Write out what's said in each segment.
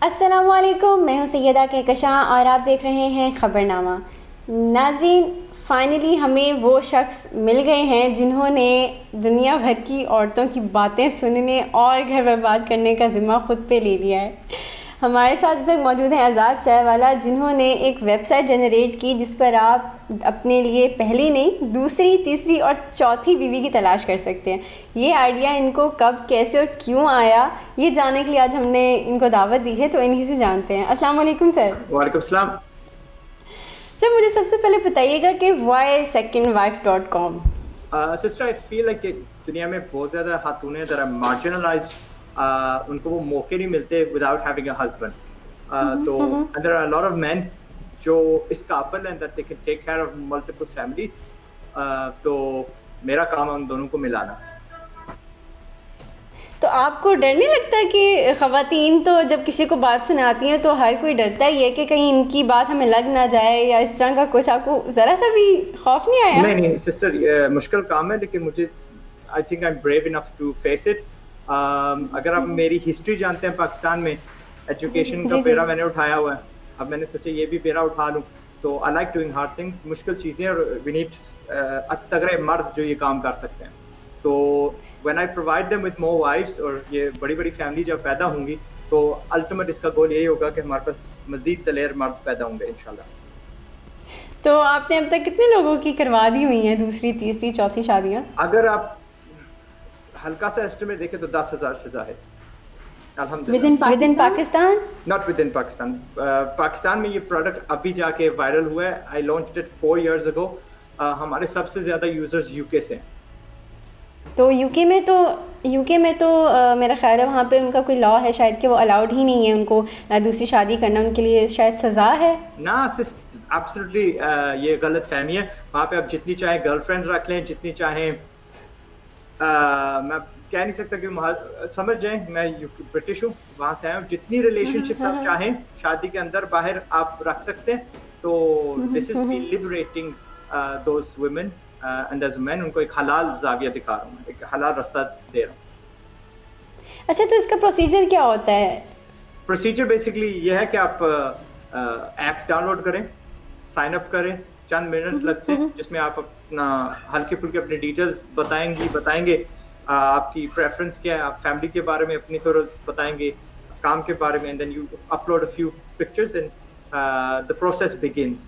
अस्सलामुअलैकुम, मैं हूं सैयदा कहकशां और आप देख रहे हैं खबरनामा। नाजरीन, फ़ाइनली हमें वो शख्स मिल गए हैं जिन्होंने दुनिया भर की औरतों की बातें सुनने और घर बर्बाद करने का ज़िम्मा ख़ुद पे ले लिया है। हमारे साथ इस वक्त मौजूद हैं आज़ाद चाय वाला, जिन्होंने एक वेबसाइट जनरेट की जिस पर आप अपने लिए पहली नहीं, दूसरी, तीसरी और चौथी बीवी की तलाश कर सकते हैं। ये आइडिया इनको कब, कैसे और क्यों आया, ये जानने के लिए आज हमने इनको दावत दी है, तो इन्हीं से जानते हैं। अस्सलाम वालेकुम सर। वालेकुम सलाम। सर, मुझे सबसे पहले बताइएगा कि why secondwife.com। Sister, I feel like दुनिया में बहुत ज़्यादा खातूनें दैट आर मार्जिनलाइज्ड, उनको वो मौके नहीं मिलते विदाउट हैविंग अ हस्बैंड। तो there are a lot of men जो इस काबिल हैं that they can take care of multiple families. तो मेरा काम है उन दोनों को मिलाना। तो आपको डर नहीं लगता कि ख़वातीन तो जब किसी को बात सुनाती हैं तो हर कोई डरता ही है कि कहीं इनकी बात हमें लग ना जाए या इस तरह का कुछ? आपको ज़रा सा भी खौफ नहीं आया? नहीं सिस्टर, ये मुश्किल काम है, लेकिन मुझे I think I am brave enough to face it. अगर आप मेरी हिस्ट्री जानते हैं, पाकिस्तान में एजुकेशन का बेड़ा मैंने उठाया हुआ है। अब मैंने सोचा ये भी बेड़ा उठा लूँ। तो I like doing hard things, मुश्किल चीज़ें, और वी नीड तगड़े मर्द जो ये काम कर सकते हैं। तो when I provide them with more wifes, और ये बड़ी बड़ी फैमिली जब पैदा होंगी, तो अल्टीमेट इसका गोल यही होगा कि हमारे पास मज़ीद दलेर मर्द पैदा होंगे इंशाल्लाह। तो आपने अब तक कितने लोगों की करवा दी हुई हैं दूसरी, तीसरी, चौथी शादियाँ? अगर आप हल्का सा एस्टिमेट देखें तो 10,000 से ज़ाहिर। With in Pakistan? Not with in Pakistan. Pakistan में ये प्रोडक्ट अभी जाके वायरल हुआ है। आई लॉन्च्ड इट 4 years ago। हमारे सबसे ज़्यादा यूज़र्स यूके से हैं। तो यूके में तो मेरा ख्याल है वहाँ पे उनका कोई लॉ है शायद कि वो अलाउड ही नहीं है उनको दूसरी शादी करना, उनके लिए शायद सज़ा है ना। एब्सोल्युटली ये गलत फहमी है। वहाँ पे आप जितनी चाहें गर्लफ्रेंड रख लें, जितनी चाहें। मैं कह नहीं सकता कि समझ जाएं, मैं ब्रिटिश हूँ, वहाँ से आया हूँ। जितनी रिलेशनशिप आप चाहें शादी के अंदर बाहर आप रख सकते हैं। तो this is be liberating those women and as men. उनको एक हलाल जाविया दिखा रहा हूँ, एक हलाल रास्ता दे रहा हूँ। अच्छा, तो इसका प्रोसीजर क्या होता है? प्रोसीजर बेसिकली ये है कि आप ऐप डाउनलोड करें, साइन अप करें, चंद मिनट लगते हैं जिसमें आप अपना हल्के फुल्के अपनी डिटेल्स बताएंगे, आपकी प्रेफरेंस क्या है, आप फैमिली के बारे में अपनी थोड़ा बताएंगे, काम के बारे में, and then you upload a few pictures and the process begins.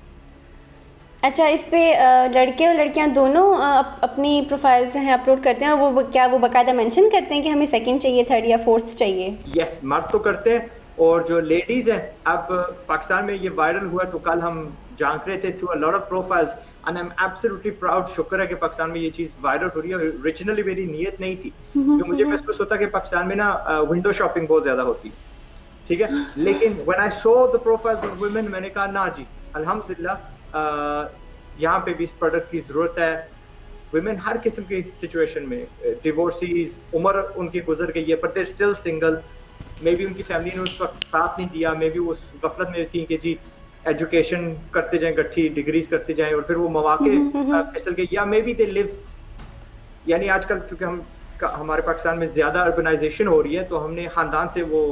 अच्छा, इस पे लड़के और लड़कियां दोनों अपनी प्रोफाइल्स जो हैं अपलोड करते हैं, वो क्या वो बाकायदा मेंशन करते हैं कि हमें सेकंड चाहिए, थर्ड या फोर्थ चाहिए? यस, मर्द तो करते हैं, और जो लेडीज हैं, अब पाकिस्तान में ये वायरल हुआ तो कल हम झांक रहे थे through a lot of profiles, and I am absolutely proud. शुक्र है कि पाकिस्तान में ये चीज़ वायरल हो रही है। ओरिजिनली मेरी नीयत नहीं थी, क्योंकि मुझे महसूस होता कि पाकिस्तान में ना विंडो शॉपिंग बहुत ज़्यादा होती है, ठीक है। लेकिन when I saw the profiles of women, मैंने कहा ना जी, अल्हम्दुलिल्लाह यहाँ पे भी इस प्रोडक्ट की ज़रूरत है। वुमेन हर किस्म की सिचुएशन में, डिवोर्सीज, उम्र उनकी गुजर गई है, पर देर स्टिल सिंगल। मे बी उनकी फैमिली ने उस वक्त साथ नहीं दिया, मे बी वो उस गफलत में थी कि जी एजुकेशन करते जाएं, गट्ठी डिग्रीज करते जाएं, और फिर वो मौके फिसल के, या मे बी दे लिव, यानी आजकल क्योंकि हमारे पाकिस्तान में ज़्यादा अर्बनाइजेशन हो रही है, तो हमने ख़ानदान से वो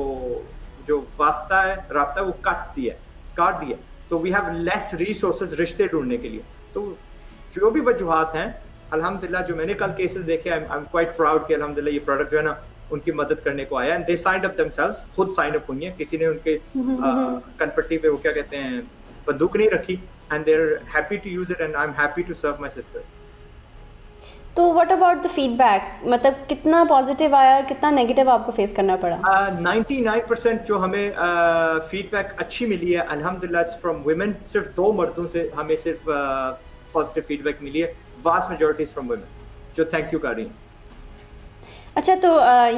जो वास्ता है, राब्ता, वो काट दिया। तो वी हैव लेस रिसोर्सेज रिश्ते ढूंढने के लिए। तो जो भी वजूहात हैं, अल्हम्दुलिल्लाह जो मैंने कल केसेस देखे, आई एम क्वाइट प्राउड कि अल्हम्दुलिल्लाह ये प्रोडक्ट जो है ना उनकी मदद करने को आया, and they signed up themselves, खुद साइन अप हुई हैं। किसी ने उनके कनपट्टी पे वो क्या कहते हैं, बंदूक नहीं रखी, and they are happy to use it, and I am happy to serve my sisters. तो व्हाट अबाउट द फीडबैक, मतलब कितना पॉजिटिव आया और कितना नेगेटिव आपको फेस करना पड़ा? 99% जो हमें फीडबैक अच्छी मिली है, अल्हम्दुलिल्लाह, इट्स फ्रॉम वुमेन। सिर्फ 2 मर्दों से हमें सिर्फ पॉजिटिव फीडबैक मिली है। Vast majority is from women जो थैंक यू कर रही हैं। अच्छा, तो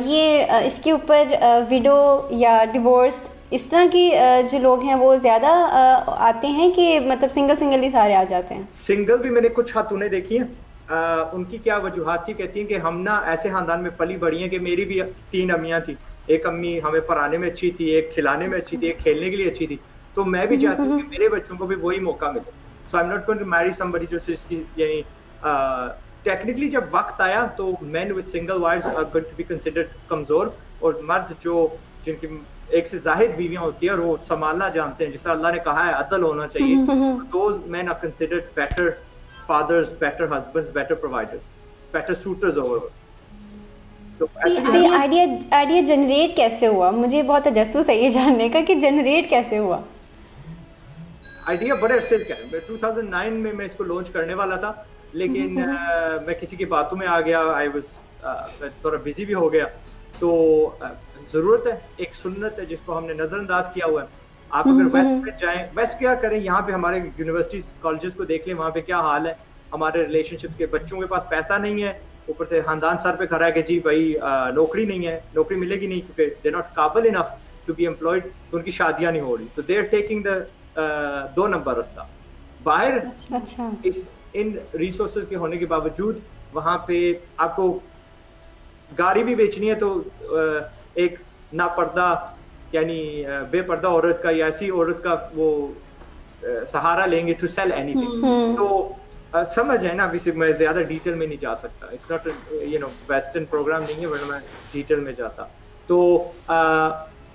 ये इसके ऊपर विडो या डिवोर्स्ड इस तरह की जो लोग हैं वो ज़्यादा आते हैं कि मतलब सिंगल ही सारे आ जाते हैं? सिंगल भी मैंने कुछ खातूनें देखी हैं। उनकी क्या वजूहात थी, कहती हैं कि हम ना ऐसे खानदान में पली बढ़ी हैं कि मेरी भी 3 अम्मियाँ थी। एक अम्मी हमें पढ़ाने में अच्छी थी, एक खिलाने में अच्छी थी, एक खेलने के लिए अच्छी थी। तो मैं भी चाहती हूँ कि मेरे बच्चों को भी वही मौका मिले। So I am not going to marry somebody जो यानी टेक्निकली जब वक्त आया तो men with single wives are going to be considered कमजोर, और मर्द जो जिनकी एक से जाहिद बीवियां होती है और वो संभालना जानते हैं, जिस तरह अल्लाह ने कहा है अदल होना चाहिए, those men are considered better fathers, better husbands, better providers, better suitors overall. तो ये आइडिया जनरेट कैसे हुआ? मुझे बहुत तजस्सुस है ये जानने का कि जनरेट कैसे हुआ। आइडिया बड़े अरसे का है, 2009 में मैं इसको लॉन्च करने वाला था, लेकिन मैं किसी की बातों में आ गया, आई वाज थोड़ा बिजी भी हो गया। तो ज़रूरत है, एक सुन्नत है जिसको हमने नज़रअंदाज किया हुआ है। आप अगर वेस्ट में जाएं, वेस्ट क्या करें, यहाँ पे हमारे यूनिवर्सिटीज कॉलेजेस को देख लें, वहाँ पे क्या हाल है। हमारे रिलेशनशिप के बच्चों के पास पैसा नहीं है, ऊपर से खानदान सर पे खड़ा है कि जी भाई नौकरी नहीं है, नौकरी मिलेगी नहीं क्योंकि दे नॉट काबिल इनफ टू बी एम्प्लॉयड, तो उनकी शादियां नहीं हो रही, तो they are taking the 2 number रास्ता बाहर। अच्छा। इस इन रिसोर्सेज के होने के बावजूद वहाँ पे आपको गाड़ी भी बेचनी है तो एक नापर्दा यानी बेपर्दा औरत का या ऐसी औरत का वो सहारा लेंगे टू सेल एनीथिंग। तो समझ है ना, अभी मैं ज्यादा डिटेल में नहीं जा सकता, इट्स नॉट वेस्टर्न प्रोग्राम नहीं है, वरना मैं डिटेल में जाता। तो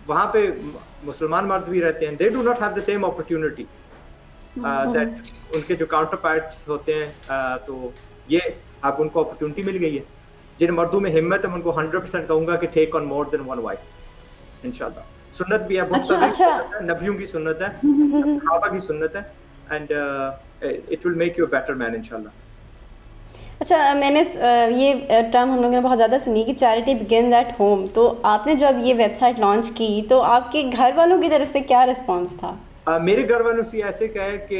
वहाँ पे मुसलमान मर्द भी रहते हैं, they do not have the same opportunity that उनके जो काउंटर पार्ट्स होते हैं। तो ये आप उनको अपॉर्चुनिटी मिल गई है। जिन मर्दों में हिम्मत है, मैं उनको 100% कहूंगा कि take on more than one wife इंशाल्लाह। सुन्नत भी है, अच्छा। नबियों की सुन्नत है, सहाबा की सुन्नत है, and it will make you a better man इंशाल्लाह। अच्छा, मैंने ये टर्म हम लोगों ने बहुत ज़्यादा सुनी कि चैरिटी बिगिंस एट होम। तो आपने जब ये वेबसाइट लॉन्च की तो आपके घर वालों की तरफ से क्या रिस्पांस था? मेरे घर वालों से ऐसे कहे कि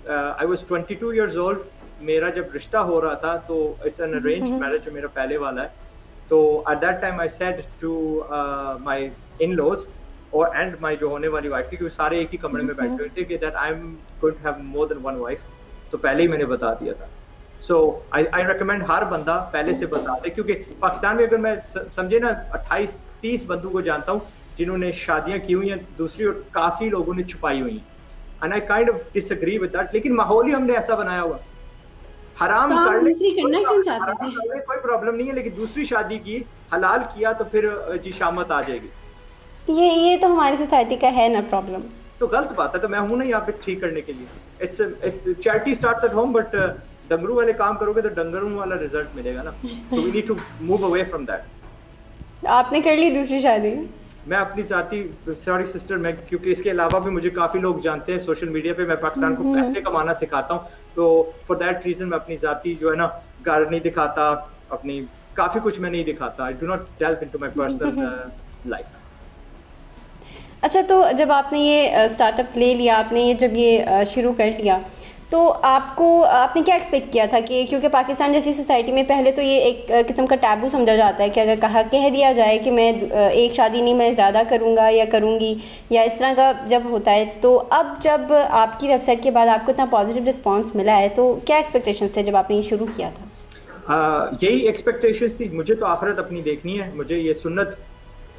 आई वाज 22 इयर्स ओल्ड, मेरा जब रिश्ता हो रहा था, तो इट्स एन अरेंज्ड मैरिज, मेरा पहले वाला है। तो at that time I said to my in laws और एंड माय जो होने वाली वाइफ थी, क्योंकि सारे एक ही कमरे में बैठे हुए थे, कि that I am going to have more than one wife. तो पहले ही मैंने बता दिया था। सो आई रिकमेंड हर बंदा पहले से बता दे, क्योंकि पाकिस्तान में अगर मैं समझे ना 28-30 बंदों को जानता हूँ जिन्होंने शादियां की हुई हैं दूसरी, और काफी लोगों ने छुपाई हुई हैं, and I kind of disagree with that. लेकिन माहौल ही हमने ऐसा बनाया हुआ, हराम कर ले कोई प्रॉब्लम नहीं है, लेकिन दूसरी शादी की हलाल किया तो फिर जी शामत आ जाएगी। ये तो हमारी सोसाइटी का है ना प्रॉब्लम, तो गलत बात है। तो मैं हूं ना यहाँ पे ठीक करने के लिए। It's charity starts at home, but डंगरू वाले काम करोगे तो डंगरू वाला रिजल्ट मिलेगा ना। तो we need to move away from that. आपने कर ली दूसरी शादी? मैं अपनी जाती सॉरी सिस्टर, मैं क्योंकि इसके अलावा भी मुझे काफी लोग जानते हैं सोशल मीडिया पे, मैं पाकिस्तान को पैसे कमाना सिखाता हूँ, तो फॉर दैट रीजन मैं अपनी जाती जो है ना घर नहीं दिखाता, अपनी काफी कुछ मैं नहीं दिखाता। I do not delve into my personal life. अच्छा, तो जब आपने ये स्टार्टअप ले लिया, आपने ये जब ये शुरू कर लिया, तो आपने क्या एक्सपेक्ट किया था कि क्योंकि पाकिस्तान जैसी सोसाइटी में पहले तो ये एक किस्म का टैबू समझा जाता है कि अगर कह दिया जाए कि मैं एक शादी नहीं, मैं ज़्यादा करूँगा या करूँगी या इस तरह का जब होता है, तो अब जब आपकी वेबसाइट के बाद आपको इतना पॉजिटिव रिस्पांस मिला है, तो क्या एक्सपेक्टेशंस थे जब आपने ये शुरू किया था? यही एक्सपेक्टेशंस थी। मुझे तो आखिरत अपनी देखनी है, मुझे ये सुन्नत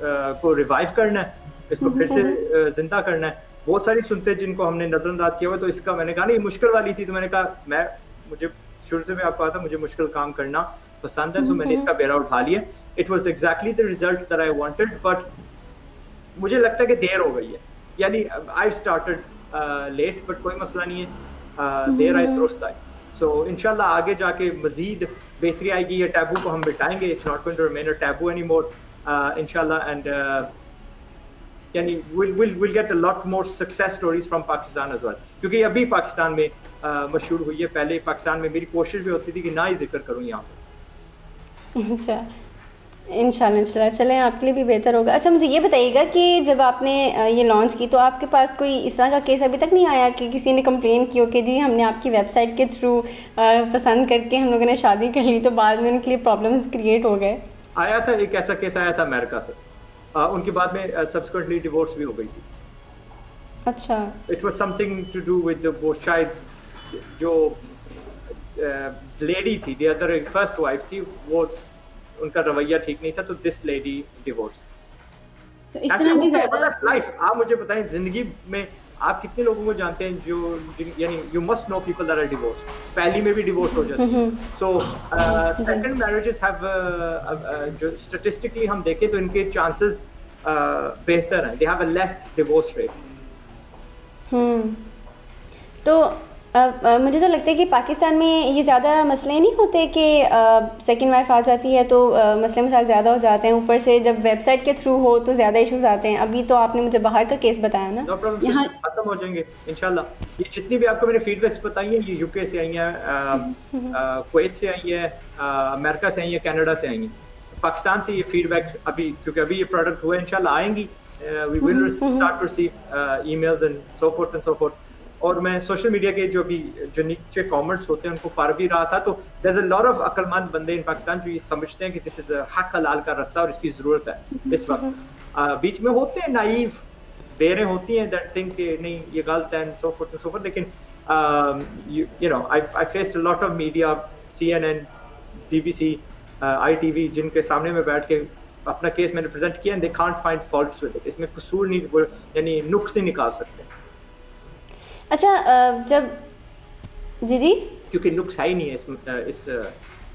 को रिवाइव करना है, इसको फिर से जिंदा करना है। बहुत सारी सुनते जिनको हमने नजरअंदाज किया हुआ, तो इसका मैंने कहा ना ये मुश्किल वाली थी, तो मैंने कहा मुझे शुरू से मैं आपको कहा था मुझे मुश्किल काम करना पसंद है, तो मैंने इसका बेड़ा उठा लिया। It was exactly the result that I wanted, but मुझे लगता है कि देर हो गई है, यानी आई स्टार्टेड लेट, बट कोई मसला नहीं है, देर आई दुरुस्त आई। सो इंशाल्लाह आगे जाके मजीद बेहतरी आएगी, ये टैबू को हम बिठाएंगे, it's not going to remain a taboo any more इंशाल्लाह, एंड यानी we'll get a lot more success stories from Pakistan as well, क्योंकि अभी पाकिस्तान में मशहूर हुई है। पहले पाकिस्तान में मेरी कोशिश भी होती थी कि ना ही जिक्र करूँ यहाँ पे। अच्छा, इंशाल्लाह चलें, आपके लिए भी बेहतर होगा। अच्छा, मुझे ये बताइएगा कि जब आपने ये लॉन्च की तो आपके पास कोई इस तरह का केस अभी तक नहीं आया कि किसी ने कंप्लेन की हो कि जी हमने आपकी वेबसाइट के थ्रू पसंद करके हम लोगों ने शादी कर ली, तो बाद में उनके लिए प्रॉब्लम्स क्रिएट हो गए? आया था, एक ऐसा केस आया था अमेरिका से, उनके बाद में सब्सिक्वेंटली डिवोर्स भी हो गई थी। अच्छा, it was something to do with वो शायद जो लेडी थी, द अदर फर्स्ट वाइफ थी, वो उनका रवैया ठीक नहीं था, तो दिस लेडी डिवोर्स। तो इस तरह की ज़्यादा लाइफ। आप मुझे बताएं, जिंदगी में आप कितने लोगों को जानते हैं जो यानी you must know people that are divorce, पहली में भी डिवोर्स हो जाती है। सो सेकंड मैरिजेस हैव जो स्टैटिस्टिकली हम देखें तो इनके चांसेस बेहतर हैं, they have a less divorce rate. तो मुझे तो लगता है कि पाकिस्तान में ये ज़्यादा मसले नहीं होते कि सेकंड वाइफ आ जाती है तो मसले मसाइल ज़्यादा हो जाते हैं, ऊपर से जब वेबसाइट के थ्रू हो तो ज़्यादा इश्यूज आते हैं। अभी तो आपने मुझे बाहर का केस बताया ना, नो प्रॉब्लम, यहाँ खत्म हो जाएंगे इंशाल्लाह। ये जितनी भी आपको मैंने फीडबैक्स बताई हैं ये यूके से आई हैं, कुवैत से आई है, अमेरिका से आई है, कनाडा से आई हैं। पाकिस्तान से ये फीडबैक अभी, क्योंकि अभी ये प्रोडक्ट हुआ है, इंशाल्लाह आएंगी, we will start to receive emails and so forth and so forth. और मैं सोशल मीडिया के जो नीचे कमेंट्स होते हैं उनको पढ़ भी रहा था, तो there is a lot of अक्लमंद बंदे इन पाकिस्तान जो ये समझते हैं कि दिस इज हक हलाल का रास्ता और इसकी जरूरत है इस वक्त। बीच में होते हैं नाइव बेरें होती हैं दैट थिंक कि नहीं ये गलत है, सो फोर्थ, लेकिन you know I faced a lot of media, CNN, BBC, ITV, जिनके सामने में बैठ के अपना केस मैंने प्रेजेंट किया, and they can't find faults with it. इसमें कसूर नहीं, यानी नुक्स नहीं निकाल सकते। अच्छा, जब जी क्योंकि नुक्स है ही नहीं है इस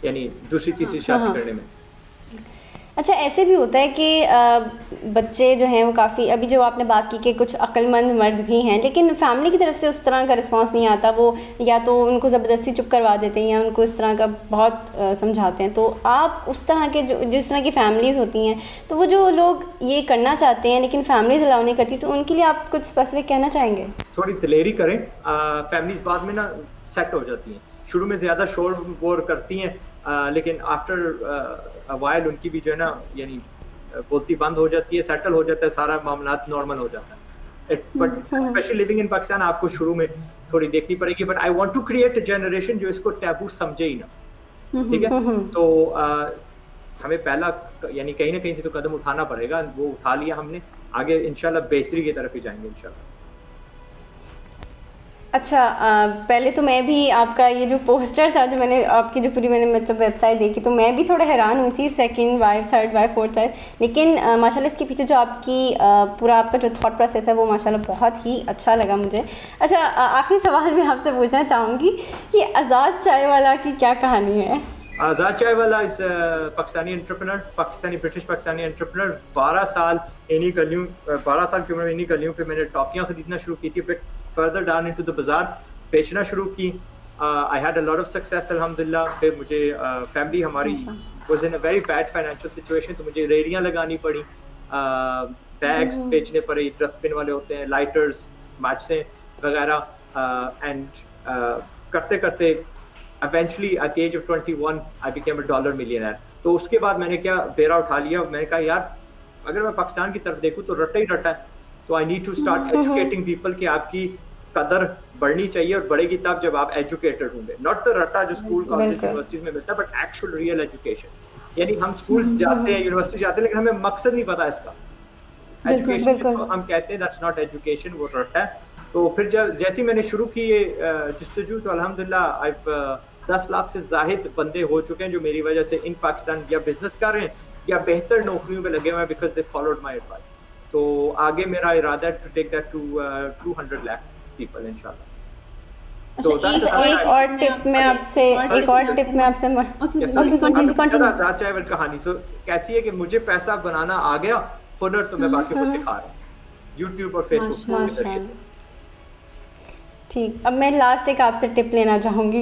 यानी दूसरी तीसरी शादी करने में। अच्छा, ऐसे भी होता है कि बच्चे जो हैं वो काफ़ी, अभी जो आपने बात की कि कुछ अक्लमंद मर्द भी हैं, लेकिन फैमिली की तरफ से उस तरह का रिस्पांस नहीं आता, वो या तो उनको ज़बरदस्ती चुप करवा देते हैं या उनको इस तरह का बहुत समझाते हैं। तो आप उस तरह के जो जिस तरह की फैमिलीज़ होती हैं, तो वो जो लोग ये करना चाहते हैं लेकिन फैमिलीज अलाउ नहीं करती, तो उनके लिए आप कुछ स्पेसिफिक कहना चाहेंगे? थोड़ी दिलेरी करें, फैमिलीज बाद में ना सेट हो जाती हैं, शुरू में ज़्यादा शोर वोर करती हैं, लेकिन आफ्टर वाइल उनकी भी जो है ना यानी बोलती बंद हो जाती है, सेटल हो जाता है, सारा मामला नॉर्मल हो जाता है। But specially living in Pakistan आपको शुरू में थोड़ी देखनी पड़ेगी, but I want to create a generation जो इसको टैबू समझे ही ना, ठीक है? तो हमें पहला यानी कहीं ना कहीं से तो कदम उठाना पड़ेगा, वो उठा लिया हमने, आगे इंशाल्लाह बेहतरी की तरफ ही जाएंगे इंशाल्लाह। अच्छा, पहले तो मैं भी आपका ये जो पोस्टर था, जो मैंने आपकी जो पूरी मैंने मतलब वेबसाइट देखी, तो मैं भी थोड़ा हैरान हुई थी, second wife, third wife, fourth wife, लेकिन माशाल्लाह इसके पीछे जो आपकी पूरा आपका जो थॉट प्रोसेस है वो माशाल्लाह बहुत ही अच्छा लगा मुझे। अच्छा, आखिरी सवाल मैं आपसे पूछना चाहूँगी कि आज़ाद चाय वाला की क्या कहानी है? आज़ाद चाय वाला इस Pakistani entrepreneur, Pakistani British Pakistani entrepreneur, 12 साल इन्हीं गलियों, 12 साल की उम्र में इन्हीं गलियों पे मैंने टॉफियाँ खरीदना शुरू की थी, फिर फर्दर डाउन इनटू द बाजार बेचना शुरू की। I had a lot of success अल्हम्दुलिल्लाह। फिर मुझे फैमिली हमारी was in a very bad financial situation, तो मुझे रेडियाँ लगानी पड़ी, बैग्स बेचने पड़े, डस्टबिन वाले होते हैं, लाइटर्स, मैचें वगैरह, एंड करते करते eventually at the age of 21 I became a dollar millionaire। तो उसके बाद मैंने क्या बेरा उठा लिया, मैंने कहा यार अगर मैं पाकिस्तान की तरफ देखूं तो रट्टा ही रट्टा है, तो I need to start educating people कि आपकी कदर बढ़नी चाहिए और बढ़ेगी तब जब आप एजुकेटेड होंगे, नॉट द रट्टा जो स्कूल कॉलेज यूनिवर्सिटीज में मिलता है, बट एक्चुअल रियल एजुकेशन। यानी हम स्कूल जाते हैं, यूनिवर्सिटी जाते हैं, लेकिन हमें मकसद नहीं पता इसका। एजुकेशन तो हम कहते हैं दैट्स नॉट एजुकेशन, वो रट्टा है। तो फिर जैसे मैंने शुरू की ये जस्तजू, तो अल्हम्दुलिल्लाह आई 10 लाख से जाहिद बंदे हो चुके हैं जो मेरी वजह से इन पाकिस्तान या बिजनेस कर रहे हैं या बेहतर नौकरियों में लगे हुए हैं, because they followed my advice. तो आगे मेरा इरादा है to take that to 200 lakh people इंशाल्लाह। तो एक और टिप मैं आपसे आज़ाद चाय वाली कहानी सो कैसी है कि मुझे पैसा बनाना आ गया, हुनर तो मैं बाकी को सिखा रहा हूँ यूट्यूब और फेसबुक के जरिए से। ठीक, अब मैं लास्ट एक आपसे टिप लेना चाहूँगी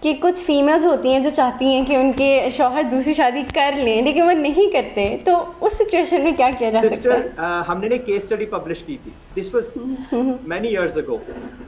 कि कुछ फीमेल्स होती हैं जो चाहती हैं कि उनके शौहर दूसरी शादी कर लें लेकिन वो नहीं करते, तो उस सिचुएशन में क्या किया जा सकता है? हमने ने केस स्टडी पब्लिश की थी, this was many years ago.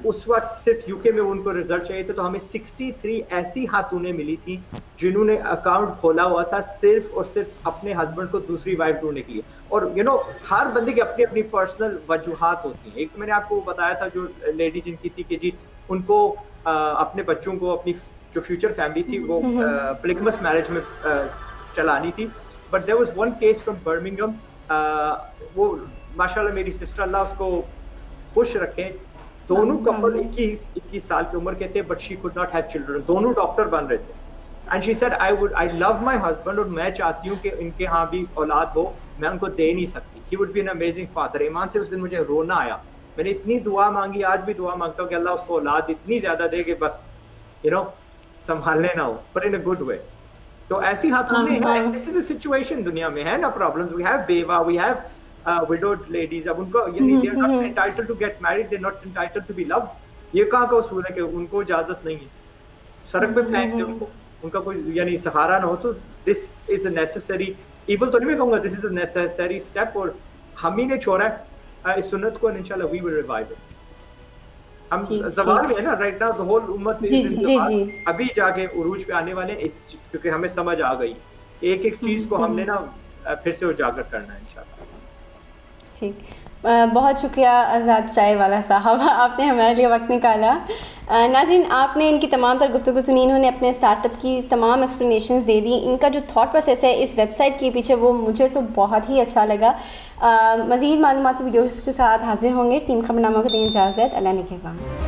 उस वक्त सिर्फ यूके में उनको रिजल्ट चाहिए थे, तो हमें 63 ऐसी खातूनें मिली थी जिन्होंने अकाउंट खोला हुआ था सिर्फ और सिर्फ अपने हस्बैंड को दूसरी वाइफ ढूंढने के लिए। और यू नो हर बंदे की अपनी अपनी पर्सनल वजूहात होती हैं। एक तो मैंने आपको बताया था जो लेडी जिनकी थी कि जी उनको अपने बच्चों को अपनी जो फ्यूचर फैमिली थी वो पोलिगमस मैरिज में चलानी थी, but there was one case from Birmingham, वो माशाल्लाह मेरी सिस्टर, अल्लाह उसको खुश रखे, दोनों कपल 21 साल की उम्र के थे, but she could not have children, दोनों डॉक्टर बन रहे थे। And she said I love my husband और मैं चाहती हूँ कि इनके यहाँ भी औलाद हो, मैं उनको दे नहीं सकती, he would be an amazing father. ईमान से उस दिन मुझे रोना आया मैंने इतनी दुआ मांगी, आज भी दुआ मांगता हूँ कि अल्लाह उसको औलाद इतनी ज्यादा दे कि बस संभालने ना हो, पर इन अ गुड वे। तो ऐसी हाथों में है, दिस इज अ सिचुएशन दुनिया में है ना, प्रॉब्लम्स वी हैव, बेवा वी हैव widowed ladies, अब उनको यानी they are not entitled to get married, they are not entitled to be loved। ये कहाँ का उसूल है कि उनको इजाजत नहीं है, सड़क पे फेंक दे उनको, उनका कोई यानी सहारा ना हो। तो this is a necessary evil, तो नहीं मैं कहूँगा, this is a necessary step, और हम ही ने छोड़ा है इस सुन्नत को, इंशाल्लाह वी विल रिवाइव इट। हम ज़वाल में है ना राइट नाउ, द होल उम्मत इज इन ज़वाल, अभी जाके उरूज पे आने वाले, क्योंकि हमें समझ आ गई एक एक चीज को हमने ना फिर से उजागर करना है इंशाल्लाह। ठीक, बहुत शुक्रिया आज़ाद चाय वाला साहब, आपने हमारे लिए वक्त निकाला। नाज़रीन, आपने इनकी तमाम तर गुफ्तगू सुनी, इन्होंने अपने स्टार्टअप की तमाम एक्सप्लेनेशंस दे दी, इनका जो थॉट प्रोसेस है इस वेबसाइट के पीछे वो मुझे तो बहुत ही अच्छा लगा। मज़ीद मालूमाती वीडियोज़ के साथ हाजिर होंगे। टीम खबरनामा को दें इजाज़त, अल्लाह ने के बाद।